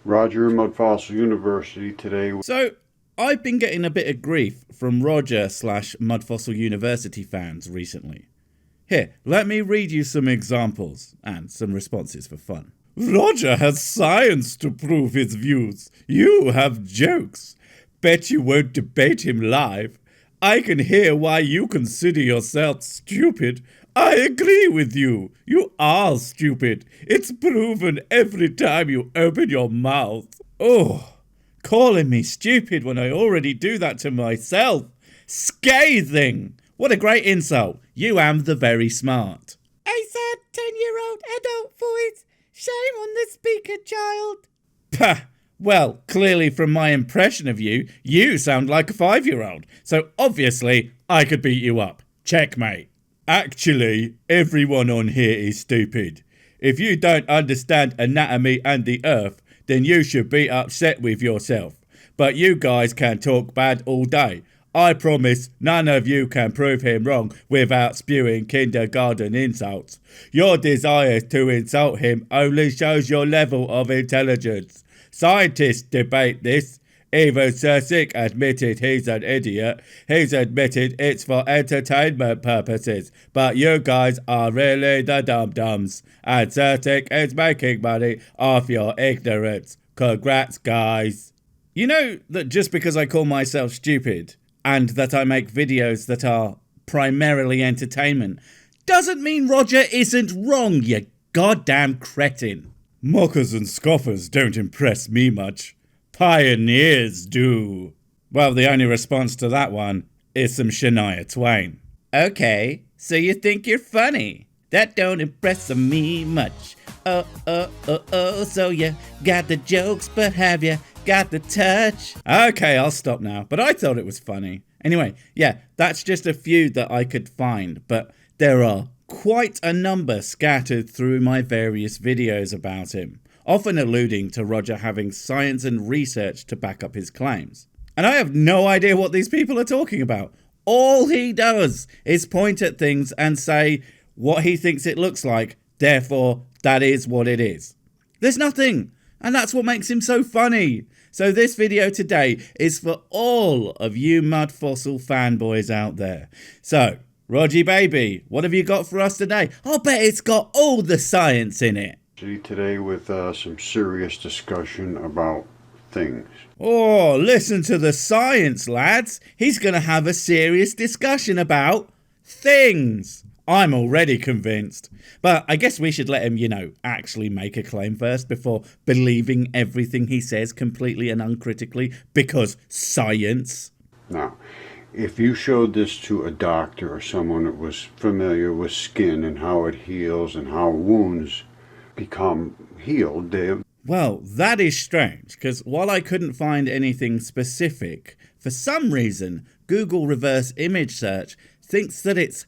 Roger, Mudfossil University today. So, I've been getting a bit of grief from Roger slash Mudfossil University fans recently. Here, let me read you some examples and some responses for fun. Roger has science to prove his views. You have jokes. Bet you won't debate him live. I can hear why you consider yourself stupid. I agree with you. You are stupid. It's proven every time you open your mouth. Oh, calling me stupid when I already do that to myself. Scathing. What a great insult. You am the very smart. A sad 10-year-old adult voice. Shame on the speaker, child. Pah. Well, clearly from my impression of you, you sound like a 5-year-old. So obviously, I could beat you up. Checkmate. Actually, everyone on here is stupid. If you don't understand anatomy and the earth, then you should be upset with yourself. But you guys can talk bad all day. I promise none of you can prove him wrong without spewing kindergarten insults. Your desire to insult him only shows your level of intelligence. Scientists debate this. Even Sir Sick admitted he's an idiot. He's admitted it's for entertainment purposes. But you guys are really the dum-dums. And Sir Sick is making money off your ignorance. Congrats, guys. You know that just because I call myself stupid and that I make videos that are primarily entertainment doesn't mean Roger isn't wrong, you goddamn cretin. Mockers and scoffers don't impress me much. Pioneers do. Well, the only response to that one is some Shania Twain. Okay, so you think you're funny. That don't impress me much. So you got the jokes, but have you got the touch? Okay, I'll stop now, but I thought it was funny. Anyway, yeah, that's just a few that I could find, but there are quite a number scattered through my various videos about him, often alluding to Roger having science and research to back up his claims. And I have no idea what these people are talking about. All he does is point at things and say what he thinks it looks like, therefore that is what it is. There's nothing, and that's what makes him so funny. So this video today is for all of you Mudfossil fanboys out there. So, Rogie baby, what have you got for us today? I'll bet it's got all the science in it. Today with some serious discussion about things. Oh, listen to the science, lads. He's going to have a serious discussion about things. I'm already convinced. But I guess we should let him, actually make a claim first before believing everything he says completely and uncritically because science. Now, if you showed this to a doctor or someone that was familiar with skin and how it heals and how wounds become healed, Well, that is strange, because while I couldn't find anything specific, for some reason, Google reverse image search thinks that it's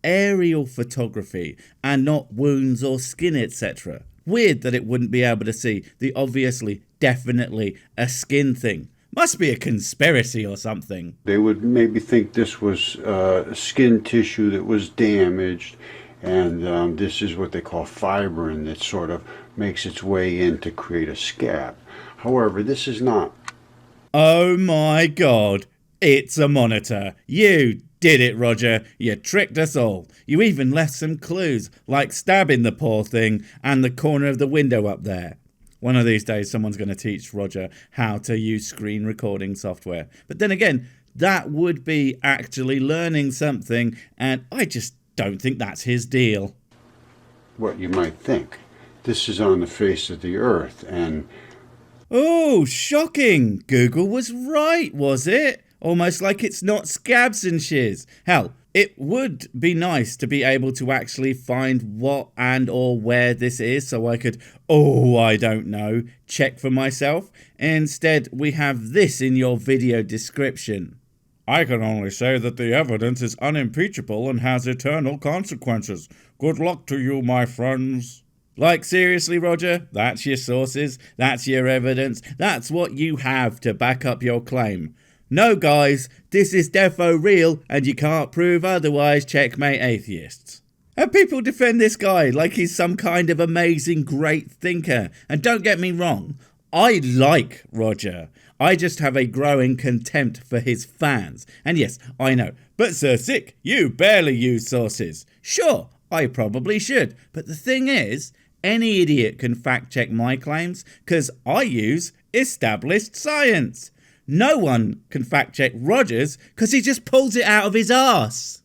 aerial photography and not wounds or skin, etc. Weird that it wouldn't be able to see the obviously, definitely a skin thing. Must be a conspiracy or something. They would maybe think this was skin tissue that was damaged, and this is what they call fibrin that sort of makes its way in to create a scab. However, this is not. Oh my god, it's a monitor. You did it, Roger. You tricked us all. You even left some clues, like stabbing the poor thing and the corner of the window up there. One of these days, someone's going to teach Roger how to use screen recording software. But then again, that would be actually learning something, and I just don't think that's his deal. What you might think. This is on the face of the earth, and... Oh, shocking! Google was right, was it? Almost like it's not scabs and shiz. Hell, it would be nice to be able to actually find what and or where this is so I could, I don't know, check for myself. Instead, we have this in your video description. I can only say that the evidence is unimpeachable and has eternal consequences. Good luck to you, my friends. Like, seriously, Roger? That's your sources? That's your evidence? That's what you have to back up your claim? No, guys, this is defo real, and you can't prove otherwise, checkmate atheists. And people defend this guy like he's some kind of amazing great thinker. And don't get me wrong, I like Roger. I just have a growing contempt for his fans. And yes, I know. But Sir Sick, you barely use sources. Sure, I probably should. But the thing is, any idiot can fact check my claims because I use established science. No one can fact check Roger's because he just pulls it out of his arse.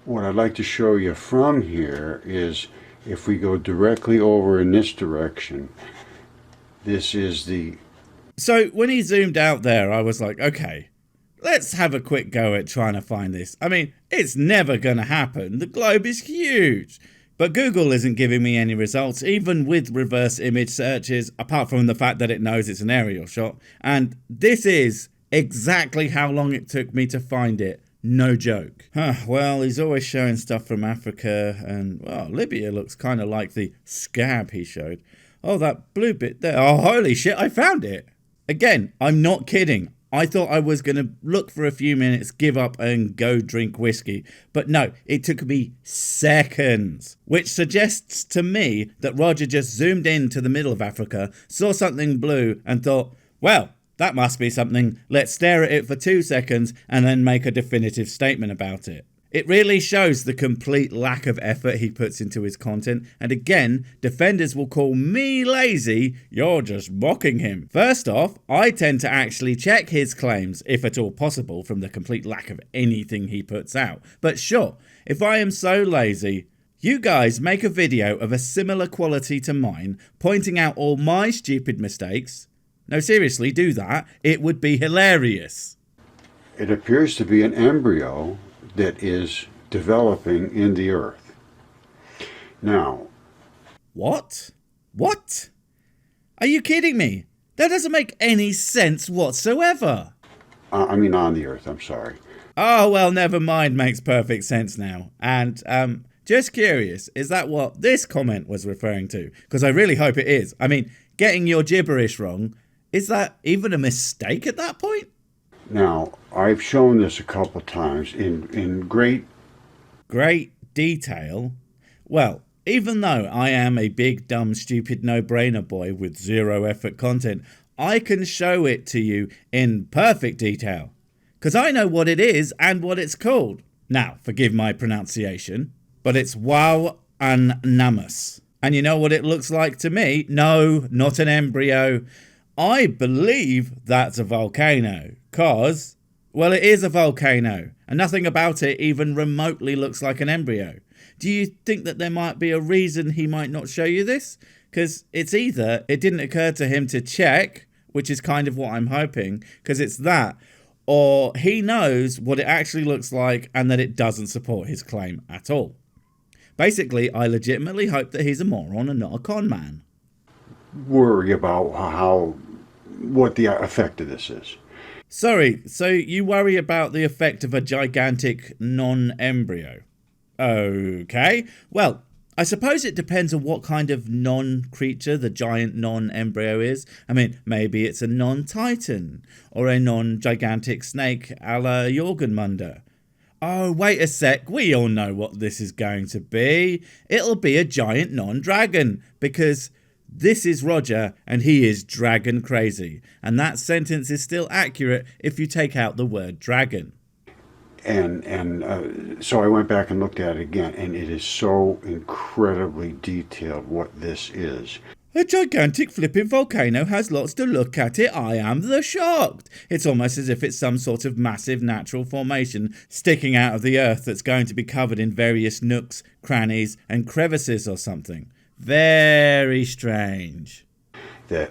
What I'd like to show you from here is if we go directly over in this direction, this is the... So when he zoomed out there, I was like, okay, let's have a quick go at trying to find this. I mean, it's never going to happen. The globe is huge. But Google isn't giving me any results, even with reverse image searches, apart from the fact that it knows it's an aerial shot. And this is exactly how long it took me to find it. No joke. Well, he's always showing stuff from Africa, and, well, Libya looks kind of like the scab he showed. Oh, that blue bit there. Oh, holy shit, I found it. Again, I'm not kidding. I thought I was going to look for a few minutes, give up and go drink whiskey. But no, it took me seconds, which suggests to me that Roger just zoomed into the middle of Africa, saw something blue and thought, well, that must be something. Let's stare at it for 2 seconds and then make a definitive statement about it. It really shows the complete lack of effort he puts into his content. And again, defenders will call me lazy. You're just mocking him. First off, I tend to actually check his claims, if at all possible, from the complete lack of anything he puts out. But sure, if I am so lazy, you guys make a video of a similar quality to mine, pointing out all my stupid mistakes. No, seriously, do that. It would be hilarious. It appears to be an embryo that is developing in the earth. Now... What? What? Are you kidding me? That doesn't make any sense whatsoever. I mean on the earth, I'm sorry. Oh, well, never mind. Makes perfect sense now. And, just curious, is that what this comment was referring to? Because I really hope it is. I mean, getting your gibberish wrong, is that even a mistake at that point? Now, I've shown this a couple times in great detail. Well, even though I am a big, dumb, stupid, no-brainer boy with zero effort content, I can show it to you in perfect detail. Because I know what it is and what it's called. Now, forgive my pronunciation, but it's wow anamus. And you know what it looks like to me? No, not an embryo. I believe that's a volcano. Because, well, it is a volcano, and nothing about it even remotely looks like an embryo. Do you think that there might be a reason he might not show you this? Because it's either it didn't occur to him to check, which is kind of what I'm hoping, because it's that, or he knows what it actually looks like and that it doesn't support his claim at all. Basically, I legitimately hope that he's a moron and not a con man. Worry about what the effect of this is. Sorry, so you worry about the effect of a gigantic non-embryo? Okay, well, I suppose it depends on what kind of non-creature the giant non-embryo is. I mean, maybe it's a non-titan, or a non-gigantic snake a la Jorgenmunder. Oh, wait a sec, we all know what this is going to be. It'll be a giant non-dragon, because... this is Roger, and he is dragon crazy. And that sentence is still accurate if you take out the word dragon. And so I went back and looked at it again, and it is so incredibly detailed what this is. A gigantic flipping volcano has lots to look at it. I am the shocked. It's almost as if it's some sort of massive natural formation sticking out of the earth that's going to be covered in various nooks, crannies, and crevices or something. Very strange. That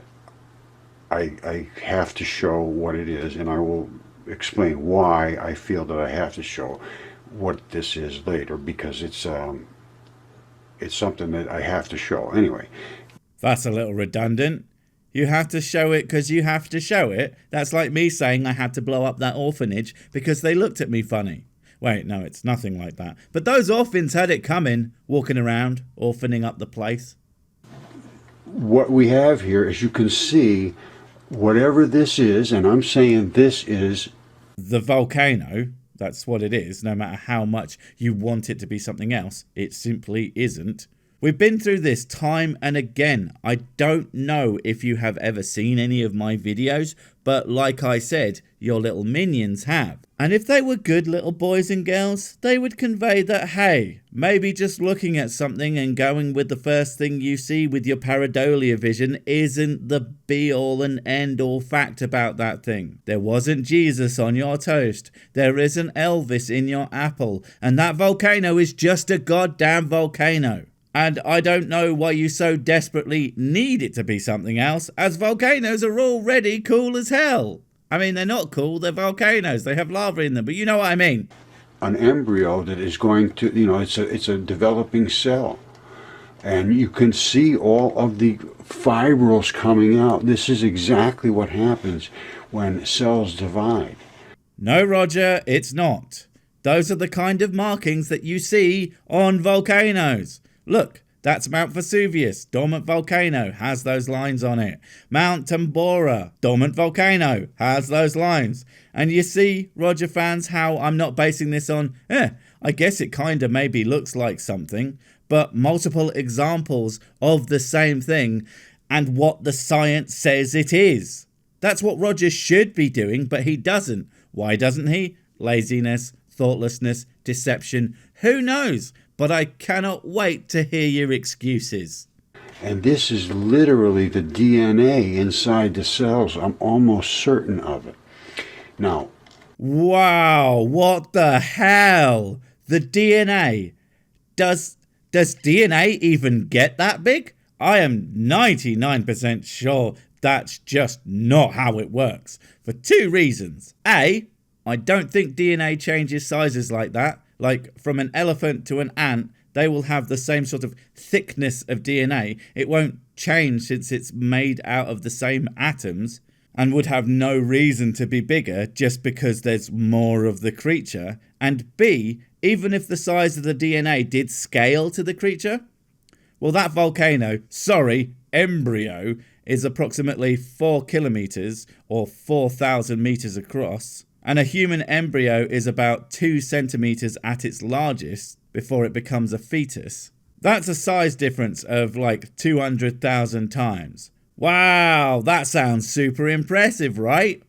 I have to show what it is, and I will explain why I feel that I have to show what this is later, because it's something that I have to show. Anyway. That's a little redundant. You have to show it because you have to show it. That's like me saying I had to blow up that orphanage because they looked at me funny. Wait, no, it's nothing like that. But those orphans had it coming, walking around, orphaning up the place. What we have here, as you can see, whatever this is, and I'm saying this is... the volcano, that's what it is, no matter how much you want it to be something else. It simply isn't. We've been through this time and again. I don't know if you have ever seen any of my videos, but like I said, your little minions have. And if they were good little boys and girls, they would convey that, hey, maybe just looking at something and going with the first thing you see with your pareidolia vision isn't the be-all and end-all fact about that thing. There wasn't Jesus on your toast. There isn't Elvis in your apple. And that volcano is just a goddamn volcano. And I don't know why you so desperately need it to be something else, as volcanoes are already cool as hell. I mean, they're not cool, they're volcanoes, they have lava in them, but you know what I mean. An embryo that is going to, it's a developing cell. And you can see all of the fibrils coming out. This is exactly what happens when cells divide. No, Roger, it's not. Those are the kind of markings that you see on volcanoes. Look, that's Mount Vesuvius, dormant volcano, has those lines on it. Mount Tambora, dormant volcano, has those lines. And you see, Roger fans, how I'm not basing this on, I guess it kind of maybe looks like something, but multiple examples of the same thing and what the science says it is. That's what Roger should be doing, but he doesn't. Why doesn't he? Laziness, thoughtlessness, deception, who knows? But I cannot wait to hear your excuses. And this is literally the DNA inside the cells. I'm almost certain of it. Now, wow, what the hell? The DNA. Does DNA even get that big? I am 99% sure that's just not how it works. For two reasons. A, I don't think DNA changes sizes like that. Like from an elephant to an ant, they will have the same sort of thickness of DNA. It won't change since it's made out of the same atoms and would have no reason to be bigger just because there's more of the creature. And B, even if the size of the DNA did scale to the creature, well, that embryo is approximately 4 kilometers or 4,000 meters across. And a human embryo is about 2 centimeters at its largest before it becomes a fetus. That's a size difference of like 200,000 times. Wow, that sounds super impressive, right?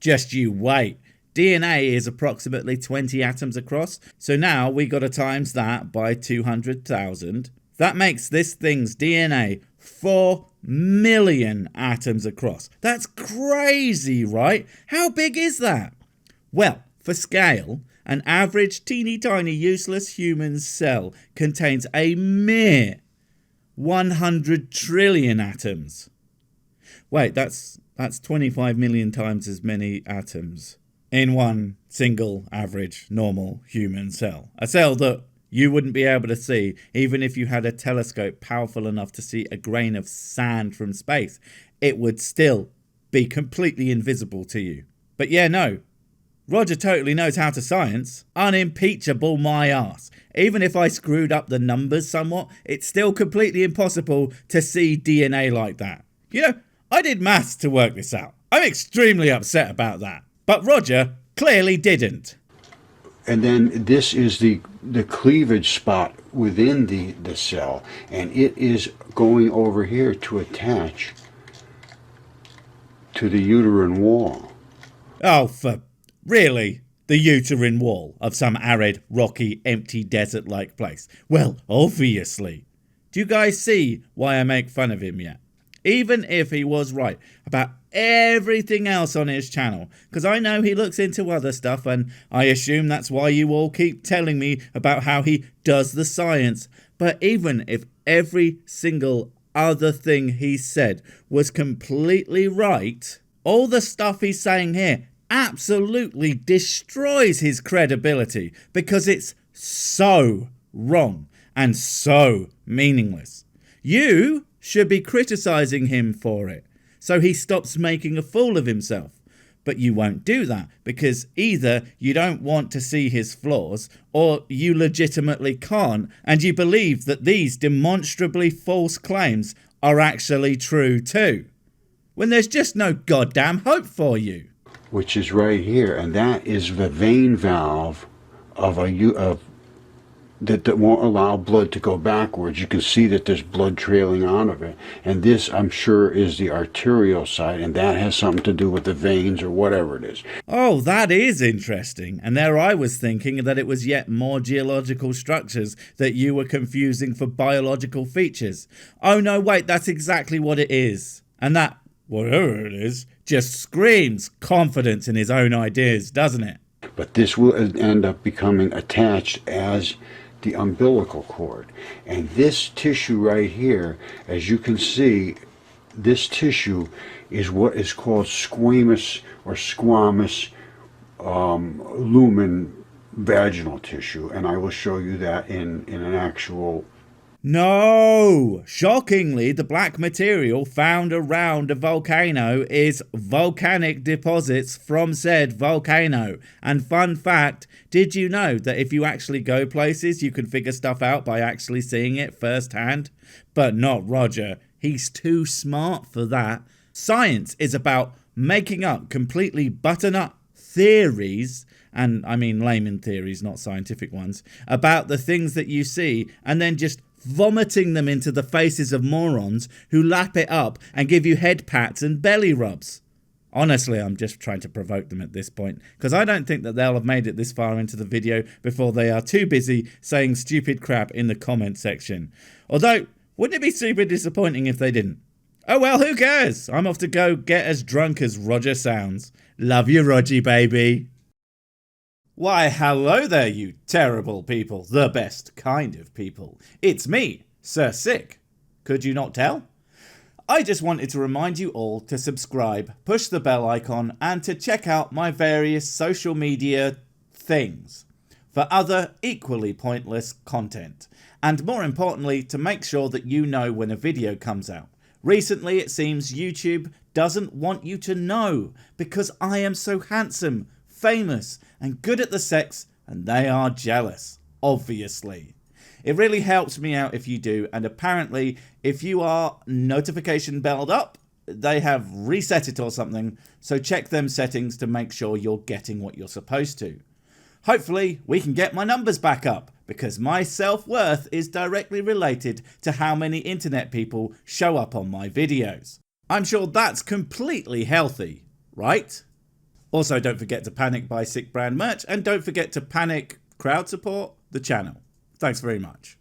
Just you wait. DNA is approximately 20 atoms across, so now we got to times that by 200,000. That makes this thing's DNA 4 million atoms across. That's crazy, right? How big is that? Well, for scale, an average teeny tiny useless human cell contains a mere 100 trillion atoms. Wait, that's 25 million times as many atoms in one single average normal human cell. A cell that you wouldn't be able to see even if you had a telescope powerful enough to see a grain of sand from space. It would still be completely invisible to you. But yeah, no. Roger totally knows how to science. Unimpeachable my ass. Even if I screwed up the numbers somewhat, it's still completely impossible to see DNA like that. You know, I did maths to work this out. I'm extremely upset about that. But Roger clearly didn't. And then this is the cleavage spot within the cell. And it is going over here to attach to the uterine wall. Oh, for really? The uterine wall of some arid, rocky, empty desert-like place? Well, obviously. Do you guys see why I make fun of him yet? Even if he was right about everything else on his channel, because I know he looks into other stuff and I assume that's why you all keep telling me about how he does the science. But even if every single other thing he said was completely right, all the stuff he's saying here absolutely destroys his credibility because it's so wrong and so meaningless. You should be criticizing him for it so he stops making a fool of himself. But you won't do that because either you don't want to see his flaws or you legitimately can't and you believe that these demonstrably false claims are actually true too, when there's just no goddamn hope for you. Which is right here, and that is the vein valve of that won't allow blood to go backwards. You can see that there's blood trailing out of it. And this, I'm sure, is the arterial side, and that has something to do with the veins or whatever it is. Oh, that is interesting. And there I was thinking that it was yet more geological structures that you were confusing for biological features. Oh no, wait, that's exactly what it is. And that, whatever it is, just screams confidence in his own ideas, doesn't it? But this will end up becoming attached as the umbilical cord. And this tissue right here, as you can see, this tissue is what is called squamous or squamous lumen vaginal tissue. And I will show you that in an actual... No! Shockingly, the black material found around a volcano is volcanic deposits from said volcano. And fun fact, did you know that if you actually go places, you can figure stuff out by actually seeing it firsthand? But not Roger. He's too smart for that. Science is about making up completely button-up theories, and I mean layman theories, not scientific ones, about the things that you see, and then just vomiting them into the faces of morons who lap it up and give you head pats and belly rubs. Honestly, I'm just trying to provoke them at this point, because I don't think that they'll have made it this far into the video before they are too busy saying stupid crap in the comment section. Although, wouldn't it be super disappointing if they didn't? Oh well, who cares? I'm off to go get as drunk as Roger sounds. Love you, Rogie, baby. Why, hello there, you terrible people. The best kind of people. It's me, Sir Sick. Could you not tell? I just wanted to remind you all to subscribe, push the bell icon, and to check out my various social media things for other equally pointless content. And more importantly, to make sure that you know when a video comes out. Recently, it seems YouTube doesn't want you to know because I am so handsome, famous, and good at the sex, and they are jealous, obviously. It really helps me out if you do, and apparently, if you are notification belled up, they have reset it or something, so check them settings to make sure you're getting what you're supposed to. Hopefully, we can get my numbers back up, because my self-worth is directly related to how many internet people show up on my videos. I'm sure that's completely healthy, right? Also, don't forget to panic buy Sick Brand merch, and don't forget to panic crowd support the channel. Thanks very much.